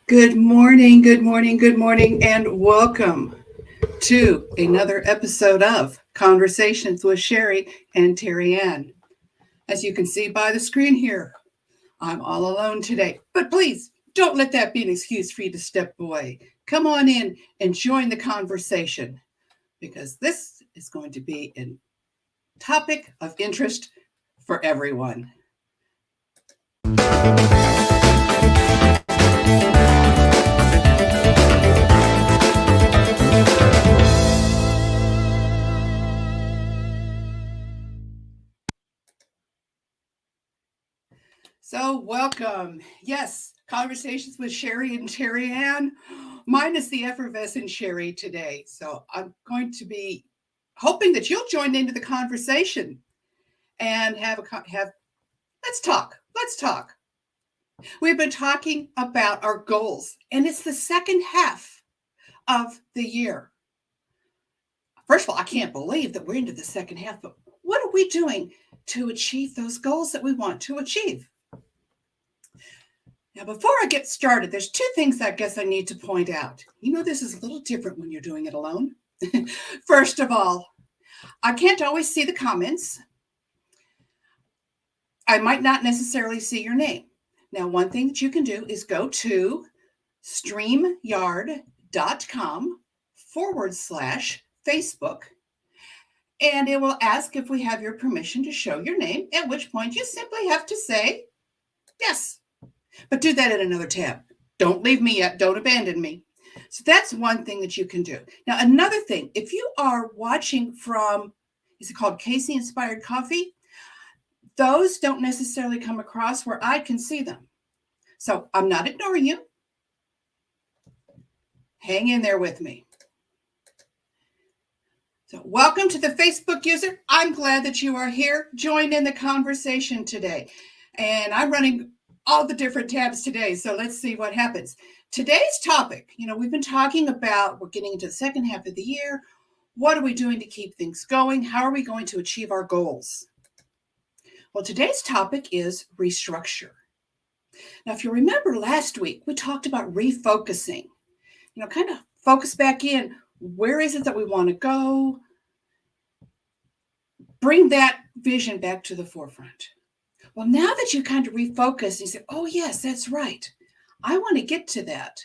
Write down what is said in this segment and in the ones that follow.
Good morning, and welcome to another episode of Conversations with Sherry and Terry Ann. As you can see by the screen here, I'm all alone today, but please don't let that be an excuse for you to step away. Come on in and join the conversation because this is going to be a topic of interest for everyone. So, welcome. Yes, Conversations with Sherry and Terry Ann. Mine is the effervescent Sherry today. So, I'm going to be hoping that you'll join into the conversation and have let's talk. Let's talk. We've been talking about our goals, and it's the second half of the year. First of all, I can't believe that we're into the second half, but what are we doing to achieve those goals that we want to achieve? Now, before I get started, there's two things I guess I need to point out. This is a little different when you're doing it alone. First of all, I can't always see the comments. I might not necessarily see your name. Now, one thing that you can do is go to streamyard.com/Facebook, and it will ask if we have your permission to show your name, at which point you simply have to say yes. But do that in another tab. Don't leave me yet. Don't abandon me. So that's one thing that you can do. Now, another thing, if you are watching from, is it called Casey Inspired Coffee? Those don't necessarily come across where I can see them. So I'm not ignoring you. Hang in there with me. So welcome to the Facebook user. I'm glad that you are here. Join in the conversation today. And I'm running all the different tabs today. So let's see what happens. Today's topic, we've been talking about, we're getting into the second half of the year. What are we doing to keep things going? How are we going to achieve our goals? Well, today's topic is restructure. Now, if you remember last week, we talked about refocusing, kind of focus back in. Where is it that we want to go? Bring that vision back to the forefront. Well, now that you kind of refocus and you say, oh, yes, that's right. I want to get to that.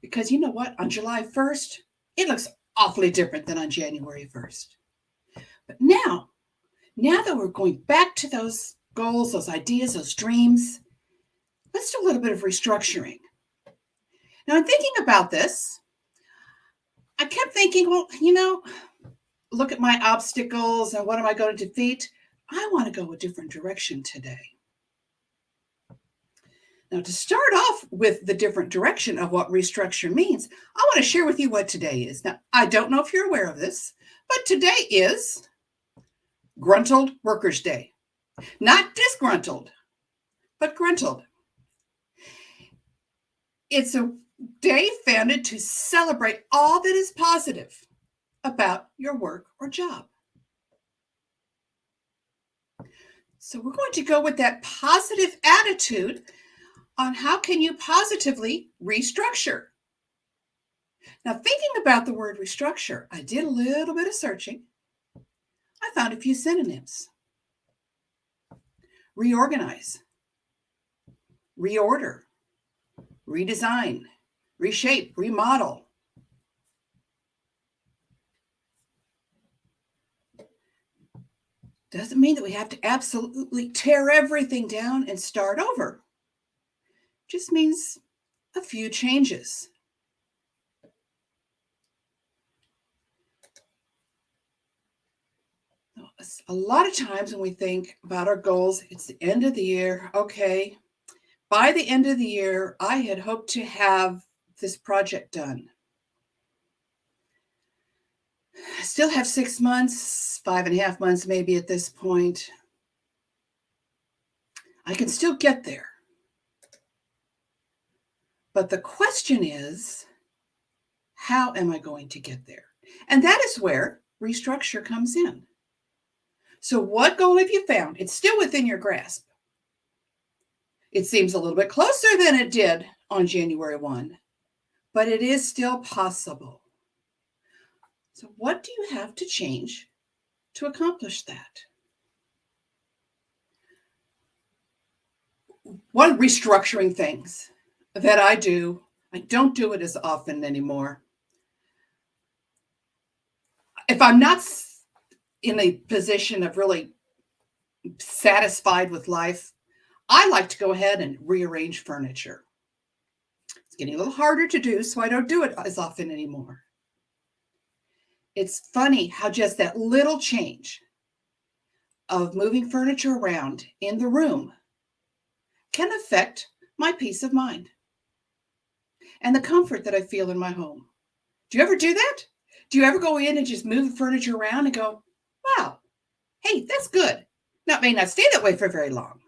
Because you know what? On July 1st, it looks awfully different than on January 1st. But now that we're going back to those goals, those ideas, those dreams, let's do a little bit of restructuring. Now, in thinking about this, I kept thinking, well, look at my obstacles and what am I going to defeat? I want to go a different direction today. Now, to start off with the different direction of what restructure means, I want to share with you what today is. Now, I don't know if you're aware of this, but today is Gruntled Workers' Day. Not disgruntled, but gruntled. It's a day founded to celebrate all that is positive about your work or job. So we're going to go with that positive attitude on how can you positively restructure. Now, thinking about the word restructure, I did a little bit of searching. I found a few synonyms. Reorganize, reorder, redesign, reshape, remodel. Doesn't mean that we have to absolutely tear everything down and start over. Just means a few changes. A lot of times when we think about our goals, it's the end of the year. Okay, by the end of the year, I had hoped to have this project done. I still have 6 months, 5.5 months maybe at this point. I can still get there. But the question is, how am I going to get there? And that is where restructure comes in. So what goal have you found? It's still within your grasp. It seems a little bit closer than it did on January 1, but it is still possible. So, what do you have to change to accomplish that? One, restructuring things that I do. I don't do it as often anymore. If I'm not in a position of really satisfied with life, I like to go ahead and rearrange furniture. It's getting a little harder to do, so I don't do it as often anymore. It's funny how just that little change of moving furniture around in the room can affect my peace of mind and the comfort that I feel in my home. Do you ever do that? Do you ever go in and just move the furniture around and go, wow, hey, that's good. Now, it may not stay that way for very long,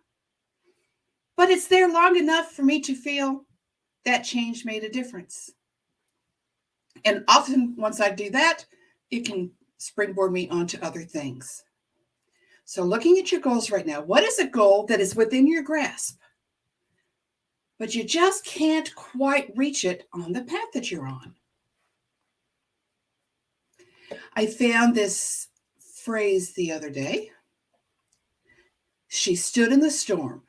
but it's there long enough for me to feel that change made a difference. And often, once I do that, it can springboard me onto other things. So, looking at your goals right now, what is a goal that is within your grasp, but you just can't quite reach it on the path that you're on? I found this phrase the other day. She stood in the storm,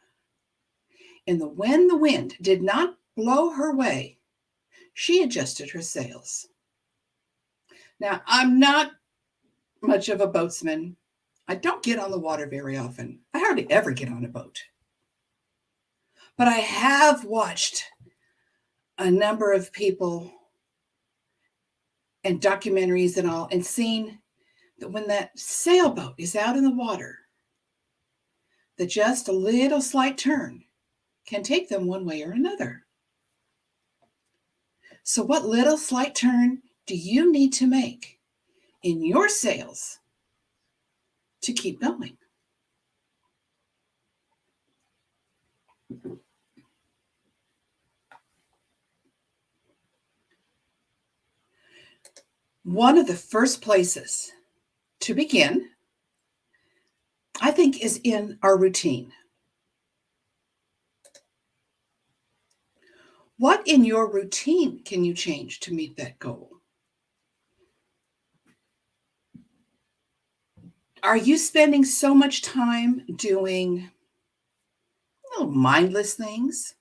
and when the wind did not blow her way, she adjusted her sails. Now, I'm not much of a boatsman. I don't get on the water very often. I hardly ever get on a boat. But I have watched a number of people and documentaries and all, and seen that when that sailboat is out in the water, that just a little slight turn can take them one way or another. So what little slight turn do you need to make in your sails to keep going? One of the first places to begin, I think, is in our routine. What in your routine can you change to meet that goal? Are you spending so much time doing little mindless things?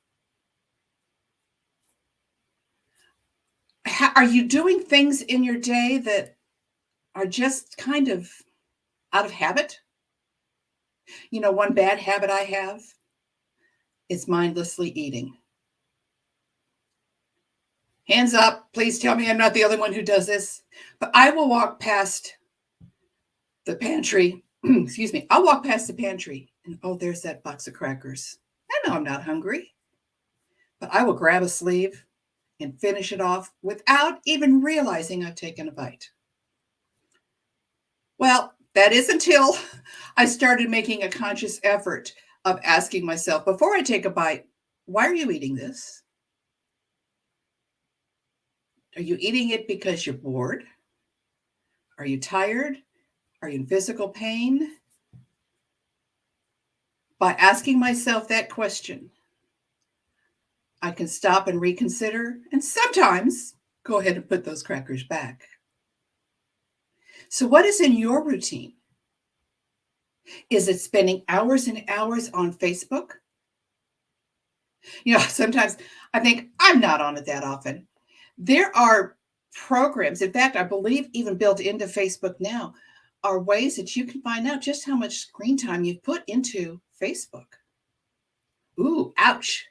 Are you doing things in your day that are just kind of out of habit? You know, one bad habit I have is mindlessly eating. Hands up, please tell me I'm not the only one who does this. But I will walk past the pantry. Excuse me. I'll walk past the pantry and oh, there's that box of crackers. I know I'm not hungry, but I will grab a sleeve and finish it off without even realizing I've taken a bite. Well, that is until I started making a conscious effort of asking myself before I take a bite, why are you eating this? Are you eating it because you're bored? Are you tired? Are you in physical pain? By asking myself that question, I can stop and reconsider and sometimes go ahead and put those crackers back. So, what is in your routine? Is it spending hours and hours on Facebook? You know, sometimes I think I'm not on it that often. There are programs, in fact, I believe even built into Facebook now, are ways that you can find out just how much screen time you've put into Facebook. Ooh, ouch.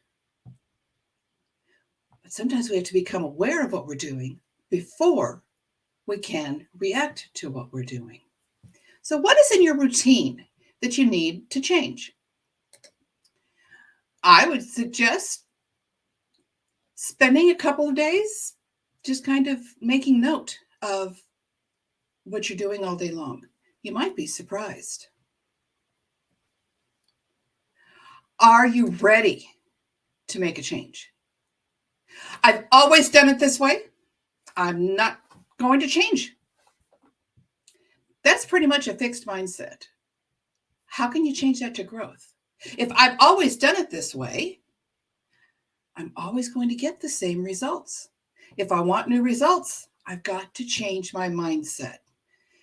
But sometimes we have to become aware of what we're doing before we can react to what we're doing. So, what is in your routine that you need to change? I would suggest spending a couple of days just kind of making note of what you're doing all day long. You might be surprised. Are you ready to make a change? I've always done it this way. I'm not going to change. That's pretty much a fixed mindset. How can you change that to growth? If I've always done it this way, I'm always going to get the same results. If I want new results, I've got to change my mindset.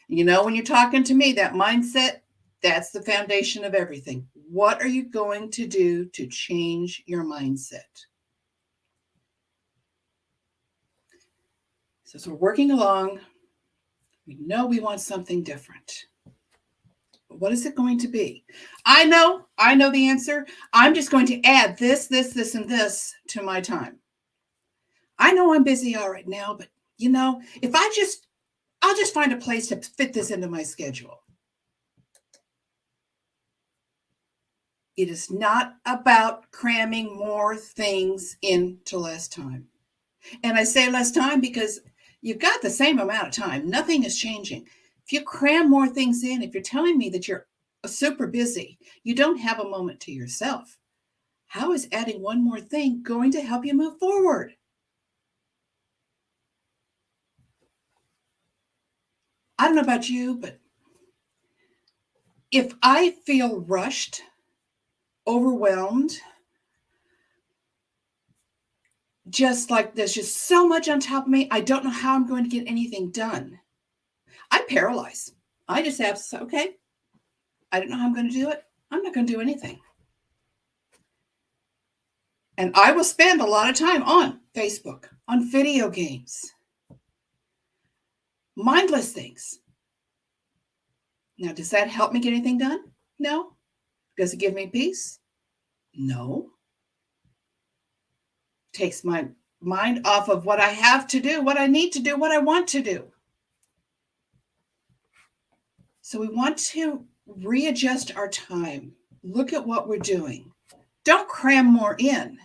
You know, when you're talking to me, that mindset, that's the foundation of everything. What are you going to do to change your mindset? So as we're working along, we know we want something different. But what is it going to be? I know the answer. I'm just going to add this, and this to my time. I know I'm busy all right now, but you know, if I'll just find a place to fit this into my schedule. It is not about cramming more things into less time. And I say less time because you've got the same amount of time. Nothing is changing. If you cram more things in, if you're telling me that you're super busy, you don't have a moment to yourself, how is adding one more thing going to help you move forward? I don't know about you, but if I feel rushed, overwhelmed, just like there's just so much on top of me, I don't know how I'm going to get anything done. I paralyze. I just have, okay, I don't know how I'm going to do it. I'm not going to do anything. And I will spend a lot of time on Facebook, on video games, mindless things. Now, does that help me get anything done? No. Does it give me peace? No. Takes my mind off of what I have to do, what I need to do, what I want to do. So we want to readjust our time. Look at what we're doing. Don't cram more in.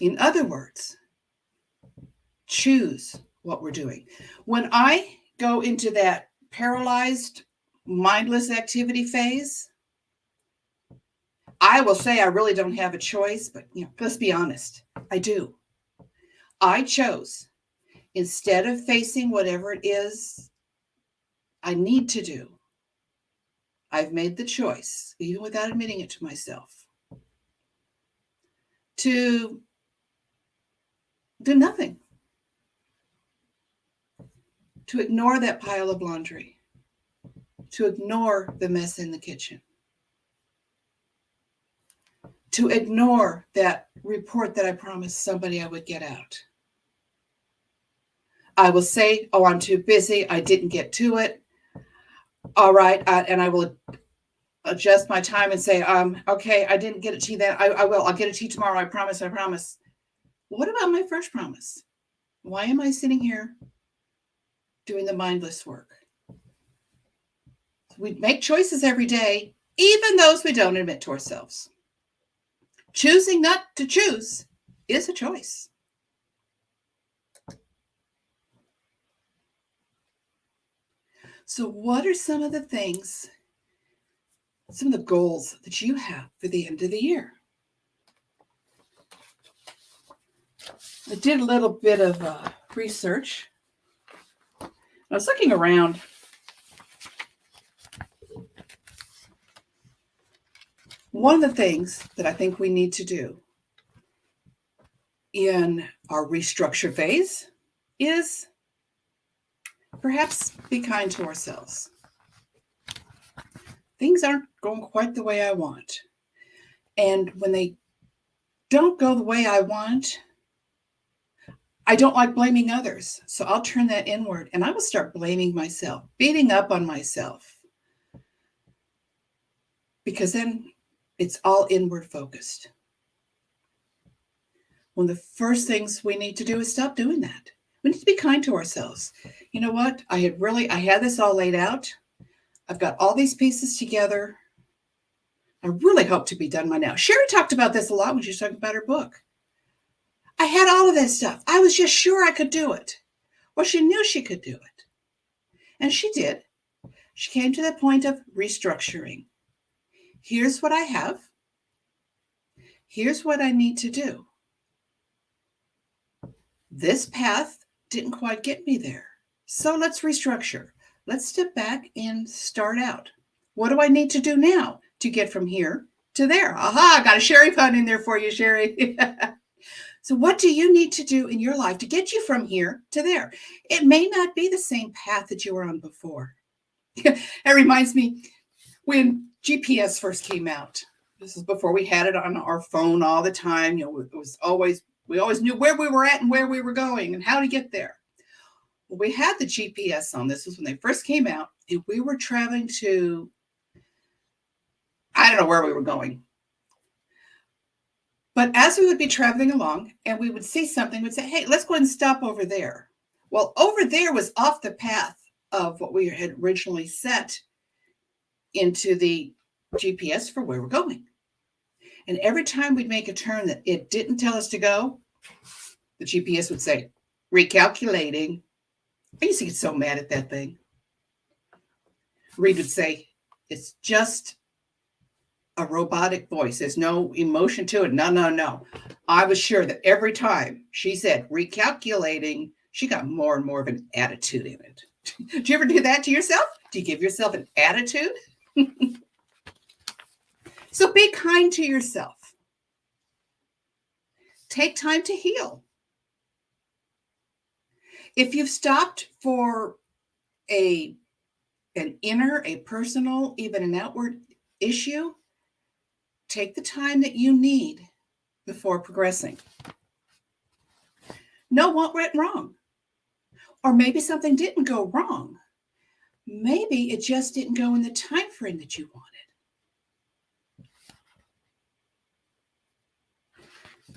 In other words, choose what we're doing. When I go into that paralyzed, mindless activity phase, I will say I really don't have a choice, but let's be honest, I do. I chose, instead of facing whatever it is I need to do, I've made the choice, even without admitting it to myself, to do nothing, to ignore that pile of laundry, to ignore the mess in the kitchen, to ignore that report that I promised somebody I would get out. I will say, oh, I'm too busy. I didn't get to it. All right. And I will adjust my time and say, okay, I didn't get it to you then. I will. I'll get it to you tomorrow. I promise. What about my first promise? Why am I sitting here doing the mindless work? We make choices every day, even those we don't admit to ourselves. Choosing not to choose is a choice. So what are some of the things, some of the goals that you have for the end of the year? I did a little bit of research. I was looking around. One of the things that I think we need to do in our restructure phase is perhaps be kind to ourselves. Things aren't going quite the way I want. And when they don't go the way I want, I don't like blaming others. So I'll turn that inward and I will start blaming myself, beating up on myself. Because then it's all inward focused. One of the first things we need to do is stop doing that. We need to be kind to ourselves. You know what? I had this all laid out. I've got all these pieces together. I really hope to be done by now. Sherry talked about this a lot when she was talking about her book. I had all of that stuff. I was just sure I could do it. Well, she knew she could do it. And she did. She came to the point of restructuring. Here's what I have. Here's what I need to do. This path didn't quite get me there. So let's restructure. Let's step back and start out. What do I need to do now to get from here to there. Aha, got a Sherry pun in there for you, Sherry. So what do you need to do in your life to get you from here to there? It may not be the same path that you were on before. It reminds me when GPS first came out. This is before we had it on our phone all the time. It was always, we always knew where we were at and where we were going and how to get there. Well, we had the GPS on. This was when they first came out, and we were traveling to, I don't know where we were going. But as we would be traveling along and we would see something, we'd say, hey, let's go ahead and stop over there. Well, over there was off the path of what we had originally set into the GPS for where we're going. And every time we'd make a turn that it didn't tell us to go, the GPS would say, recalculating. I used to get so mad at that thing. Reed would say, it's just a robotic voice. There's no emotion to it. No. I was sure that every time she said recalculating, she got more and more of an attitude in it. Do you ever do that to yourself? Do you give yourself an attitude? So be kind to yourself. Take time to heal. If you've stopped for an inner, a personal, even an outward issue, take the time that you need before progressing. Know what went wrong. Or maybe something didn't go wrong. Maybe it just didn't go in the time frame that you wanted.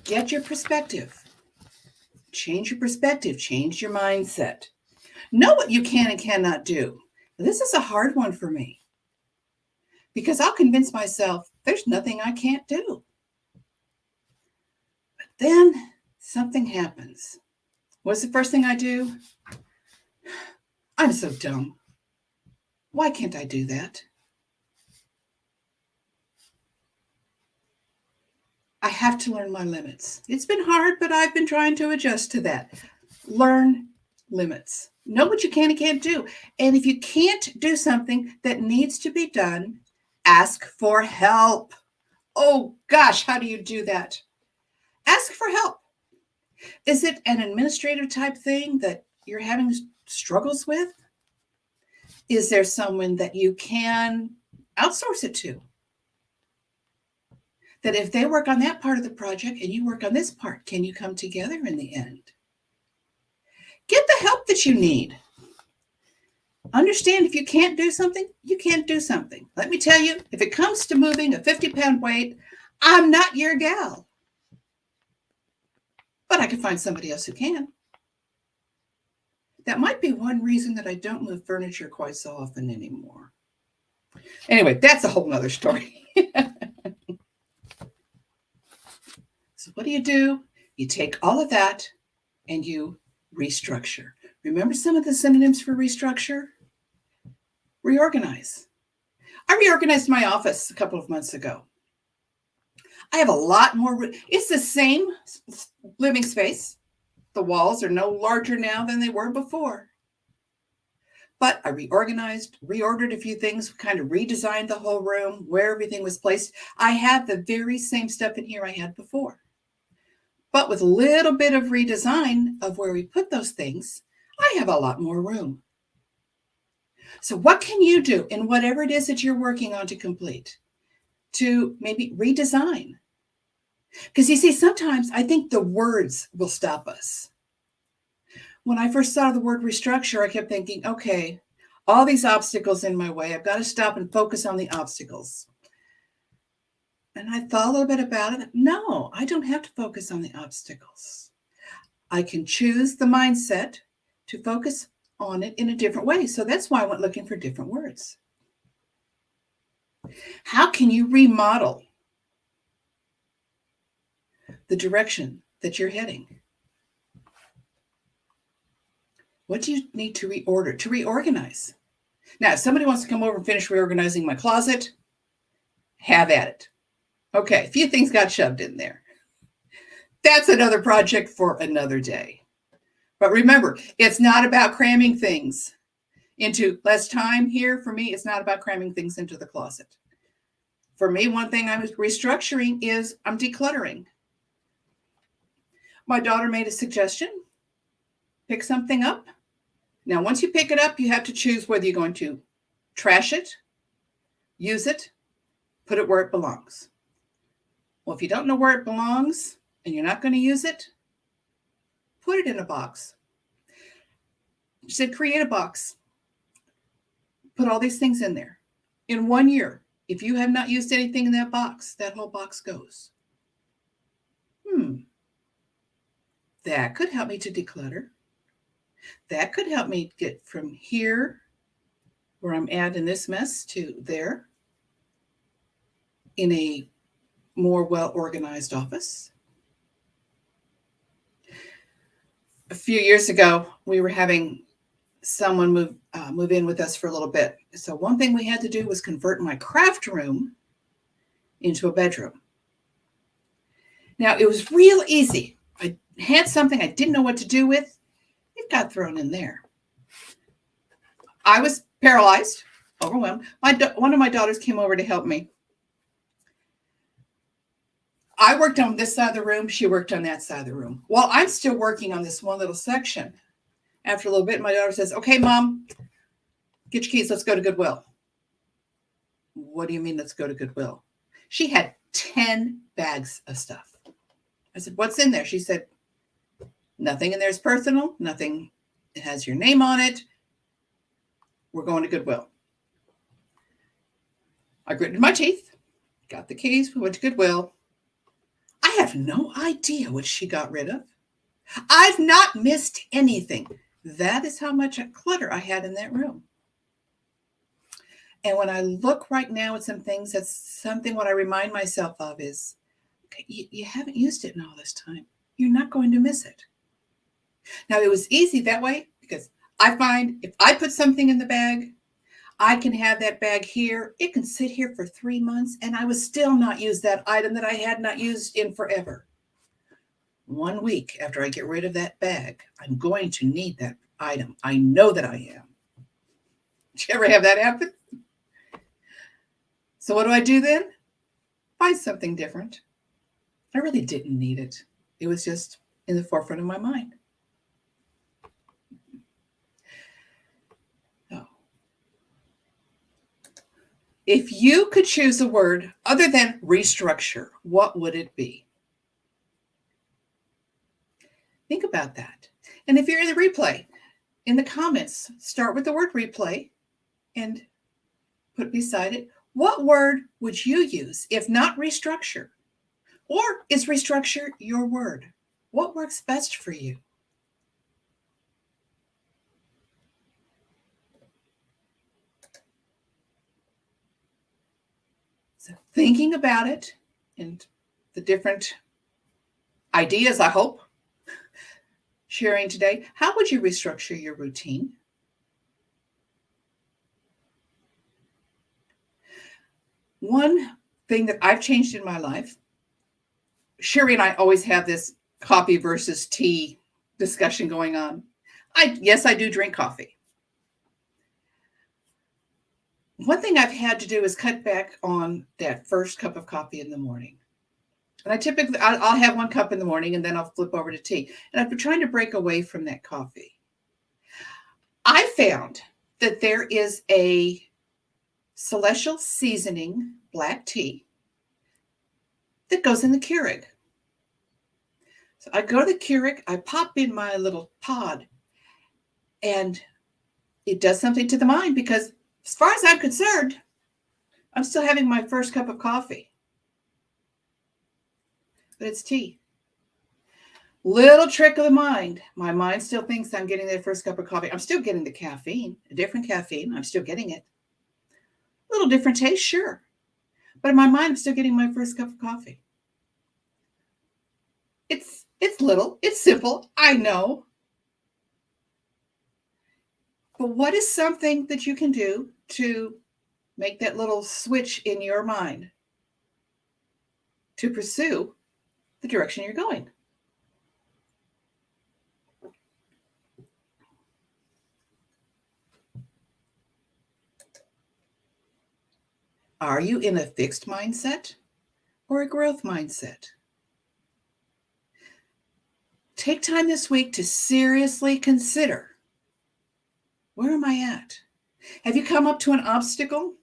Get your perspective. Change your perspective. Change your mindset. Know what you can and cannot do. This is a hard one for me because I'll convince myself there's nothing I can't do. But then something happens. What's the first thing I do? I'm so dumb. Why can't I do that? I have to learn my limits. It's been hard, but I've been trying to adjust to that. Learn limits. Know what you can and can't do. And if you can't do something that needs to be done, ask for help. Oh gosh, how do you do that? Ask for help. Is it an administrative type thing that you're having struggles with? Is there someone that you can outsource it to? That if they work on that part of the project and you work on this part, can you come together in the end? Get the help that you need. Understand if you can't do something, you can't do something. Let me tell you, if it comes to moving a 50-pound weight, I'm not your gal. But I can find somebody else who can. That might be one reason that I don't move furniture quite so often anymore. Anyway, that's a whole nother story. So what do? You take all of that and you restructure. Remember some of the synonyms for restructure? Reorganize. I reorganized my office a couple of months ago. I have a lot more. It's the same living space. The walls are no larger now than they were before. But I reorganized, reordered a few things, kind of redesigned the whole room, where everything was placed. I have the very same stuff in here I had before. But with a little bit of redesign of where we put those things, I have a lot more room. So what can you do in whatever it is that you're working on to complete? To maybe redesign. Because you see, sometimes I think the words will stop us. When I first saw the word restructure, I kept thinking, okay, all these obstacles in my way, I've got to stop and focus on the obstacles. And I thought a little bit about it. No, I don't have to focus on the obstacles. I can choose the mindset to focus on it in a different way. So that's why I went looking for different words. How can you remodel the direction that you're heading? What do you need to reorder, to reorganize? Now, if somebody wants to come over and finish reorganizing my closet, have at it. Okay, a few things got shoved in there. That's another project for another day. But remember, it's not about cramming things into less time here. For me, it's not about cramming things into the closet. For me, one thing I'm restructuring is I'm decluttering. My daughter made a suggestion. Pick something up. Now, once you pick it up, you have to choose whether you're going to trash it, use it, put it where it belongs. Well, if you don't know where it belongs and you're not going to use it, put it in a box. She said, create a box. Put all these things in there. In 1 year, if you have not used anything in that box, that whole box goes. That could help me to declutter. That could help me get from here, where I'm at in this mess, to there in a more well-organized office. A few years ago, we were having someone move in with us for a little bit. So one thing we had to do was convert my craft room into a bedroom. Now, it was real easy. I had something I didn't know what to do with. It got thrown in there. I was paralyzed, overwhelmed. One of my daughters came over to help me. I worked on this side of the room. She worked on that side of the room. While I'm still working on this one little section, after a little bit, my daughter says, okay, Mom, get your keys. Let's go to Goodwill. What do you mean, let's go to Goodwill? She had 10 bags of stuff. I said, what's in there? She said, nothing in there is personal. Nothing has your name on it. We're going to Goodwill. I gritted my teeth, got the keys. We went to Goodwill. I have no idea what she got rid of. I've not missed anything. That is how much clutter I had in that room. And when I look right now at some things, that's something what I remind myself of is, okay, you haven't used it in all this time. You're not going to miss it. Now, it was easy that way because I find if I put something in the bag, I can have that bag here. It can sit here for 3 months and I would still not use that item that I had not used in forever. 1 week after I get rid of that bag, I'm going to need that item. I know that I am. Did you ever have that happen? So what do I do then? Find something different. I really didn't need it. It was just in the forefront of my mind. Oh. If you could choose a word other than restructure, what would it be? Think about that. And if you're in the replay, in the comments, start with the word replay and put beside it, what word would you use if not restructure? Or is restructure your word? What works best for you? So thinking about it and the different ideas, I hope, sharing today, how would you restructure your routine? One thing that I've changed in my life, Sherry and I always have this coffee versus tea discussion going on. Yes, I do drink coffee. One thing I've had to do is cut back on that first cup of coffee in the morning. And I'll have 1 cup in the morning and then I'll flip over to tea. And I've been trying to break away from that coffee. I found that there is a celestial seasoning black tea that goes in the Keurig. So I go to the Keurig, I pop in my little pod, and it does something to the mind because as far as I'm concerned, I'm still having my first cup of coffee. But it's tea. Little trick of the mind. My mind still thinks I'm getting that first cup of coffee. I'm still getting the caffeine, a different caffeine. I'm still getting it. A little different taste, sure. But in my mind, I'm still getting my first cup of coffee. It's little, it's simple, I know. But what is something that you can do to make that little switch in your mind to pursue the direction you're going? Are you in a fixed mindset or a growth mindset? Take time this week to seriously consider, where am I at? Have you come up to an obstacle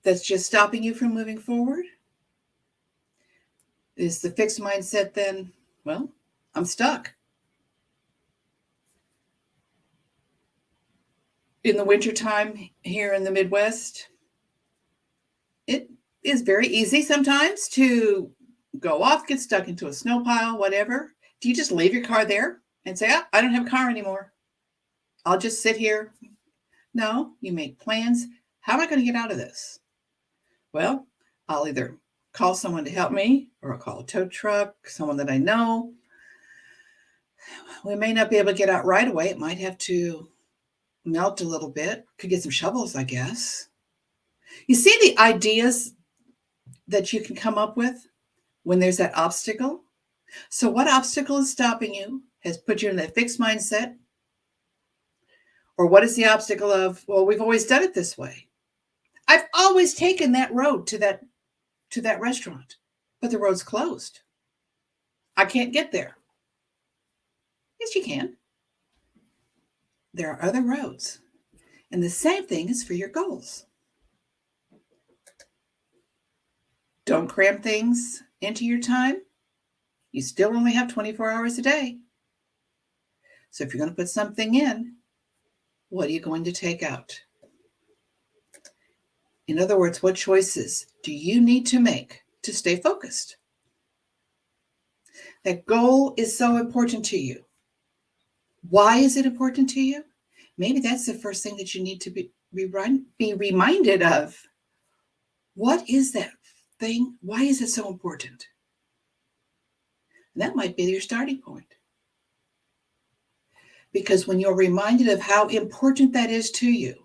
that's just stopping you from moving forward? Is the fixed mindset then, well, I'm stuck? In the wintertime here in the Midwest, it is very easy sometimes to go off, get stuck into a snow pile, whatever. Do you just leave your car there and say, I don't have a car anymore? I'll just sit here. No, you make plans. How am I going to get out of this? Well, I'll either call someone to help me or I'll call a tow truck, someone that I know. We may not be able to get out right away. It might have to melt a little bit. Could get some shovels, I guess. You see the ideas that you can come up with when there's that obstacle? So what obstacle is stopping you, has put you in that fixed mindset? Or what is the obstacle of, well, we've always done it this way. I've always taken that road to that restaurant, but the road's closed. I can't get there. Yes, you can. There are other roads. And the same thing is for your goals. Don't cram things into your time. You still only have 24 hours a day. So if you're going to put something in, what are you going to take out? In other words, what choices do you need to make to stay focused? That goal is so important to you. Why is it important to you? Maybe that's the first thing that you need to be reminded of. What is that thing? Why is it so important? And that might be your starting point. Because when you're reminded of how important that is to you,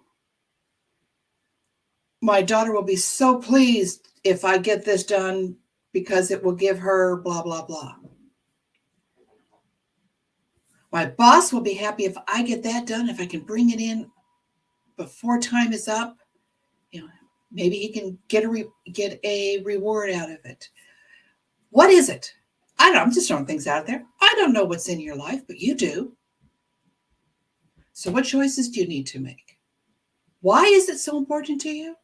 my daughter will be so pleased if I get this done because it will give her blah, blah, blah. My boss will be happy if I get that done, if I can bring it in before time is up. Maybe he can get a reward out of it. What is it? I don't know. I'm just throwing things out there. I don't know what's in your life, but you do. So what choices do you need to make? Why is it so important to you?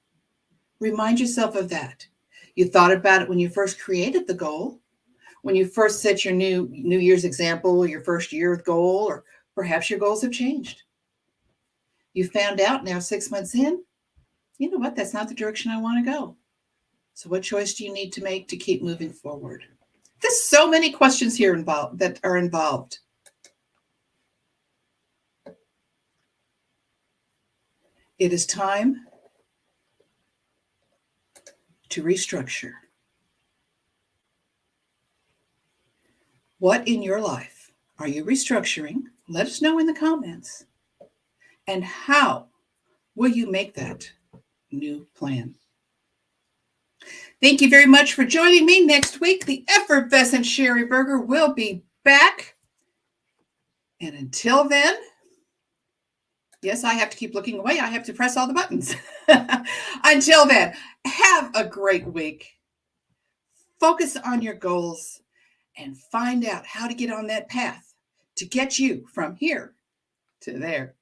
Remind yourself of that. You thought about it when you first created the goal, when you first set your New Year's example, your first year goal, or perhaps your goals have changed. You found out now 6 months in, you know what? That's not the direction I want to go. So what choice do you need to make to keep moving forward? There's so many questions here that are involved. It is time to restructure. What in your life are you restructuring? Let us know in the comments. And how will you make that new plan? Thank you very much for joining me. Next week, the effervescent Sherry Burger will be back. And until then, yes, I have to keep looking away. I have to press all the buttons. Until then, have a great week. Focus on your goals and find out how to get on that path to get you from here to there.